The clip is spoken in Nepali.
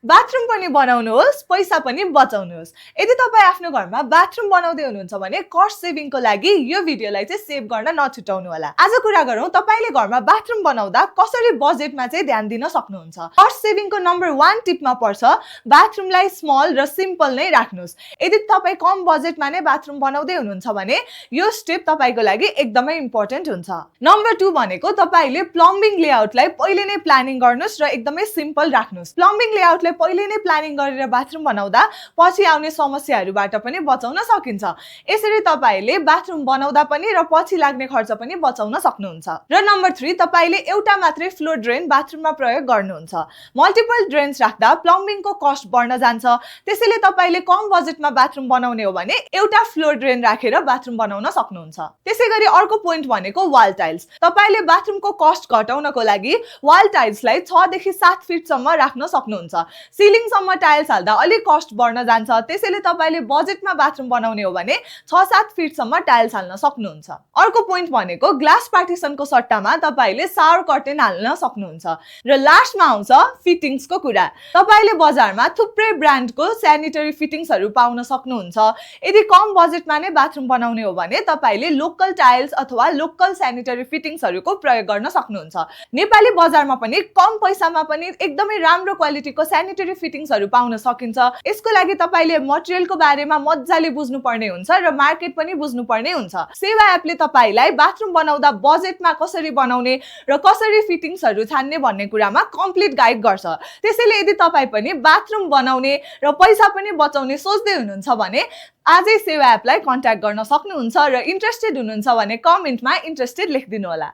बाथरुम पनि बनाउनुहोस्, पैसा पनि बचाउनुहोस्। यदि तपाईं आफ्नो घरमा बाथरुम बनाउँदै हुनुहुन्छ भने कस्ट सेभिङको लागि यो भिडियोलाई चाहिँ सेभ गर्न नछुटाउनु होला। आज कुरा गरौँ तपाईले घरमा बाथरुम बनाउँदा कसरी बजेटमा चाहिँ ध्यान दिन सक्नुहुन्छ। कस्ट सेभिङको नम्बर 1 टिपमा पर्छ बाथरुमलाई स्मल र सिम्पल नै राख्नुहोस्। यदि तपाई कम बजेटमा नै बाथरुम बनाउँदै हुनुहुन्छ भने यो स्टेप तपाईको लागि एकदमै इम्पोर्टेन्ट हुन्छ। नम्बर 2 भनेको तपाईले प्लम्बिङ लेआउटलाई पहिले नै प्लानिङ गर्नुस् र एकदमै सिम्पल राख्नुस्। प्लम्बिङ लेआउटलाई पहिले नै प्लानिङ गरेर बाथरुम बनाउँदा पछि आउने समस्याहरूबाट पनि बचाउन सकिन्छ। यसरी तपाईले बाथरुम बनाउँदा पनि र पछि लाग्ने खर्च पनि बचाउन सक्नुहुन्छ। र नम्बर 3 तपाईले एउटा मात्रै फ्लोर ड्रेन बाथरुममा प्रयोग गर्नुहुन्छ। मल्टिपल ड्रेन्स राख्दा प्लम्बिङको कस्ट बढ्न जान्छ। त्यसैले तपाईले कम बजेटमा बाथरुम बनाउने हो भने एउटा फ्लोर ड्रेन राखेर बाथरुम बनाउन सक्नुहुन्छ। त्यसैगरी अर्को पोइन्ट भनेको वाल टाइल्स। तपाईले बाथरुमको कस्ट घटाउनको लागि वाल टाइल्सलाई 6 देखि 7 फिट सम्म राख्न सक्नुहुन्छ। सिलिङ सम्म टाइल्स हाल्दा अलि कस्ट बढ्न जान्छ। त्यसैले तपाईले बजेटमा बाथरुम बनाउने हो भने 6-7 फिट सम्म टाइल्स हाल्न सक्नुहुन्छ। अर्को पोइन्ट भनेको ग्लास पार्टिसनको सट्टामा तपाईले शावर कर्टेन हाल्न सक्नुहुन्छ। र लास्टमा आउँछ फिटिङ्सको कुरा। तपाईले बजारमा थुप्रै ब्रान्डको स्यानिटरी फिटिङ्सहरू पाउन सक्नुहुन्छ। यदि कम बजेटमा नै बाथरुम बनाउने हो भने तपाईले लोकल टाइल्स अथवा लोकल स्यानिटरी फिटिङ्सहरूको प्रयोग गर्न सक्नुहुन्छ। नेपाली बजारमा पनि कम पैसामा पनि एकदमै राम्रो क्वालिटीको स्यानिटरी फिटिङ्सहरू पाउन सकिन्छ। यसको लागि तपाईले मटेरियलको बारेमा मज्जाले बुझ्नु पर्ने हुन्छ र मार्केट पनि बुझ्नु पर्ने हुन्छ। सेवा एपले तपाईलाई बाथरुम बनाउँदा बजेटमा कसरी बनाउने र कसरी फिटिङ्सहरू छान्ने भन्ने कुरामा कम्प्लिट गाइड गर्छ। त्यसैले यदि तपाई पनि बाथरुम बनाउने र पैसा पनि बचाउने सोच्दै हुनुहुन्छ भने आजै सेवा एपलाई कन्ट्याक्ट गर्न सक्नुहुन्छ र इन्ट्रेस्टेड हुनुहुन्छ भने कमेन्टमा इन्ट्रेस्टेड लेखिदिनु होला।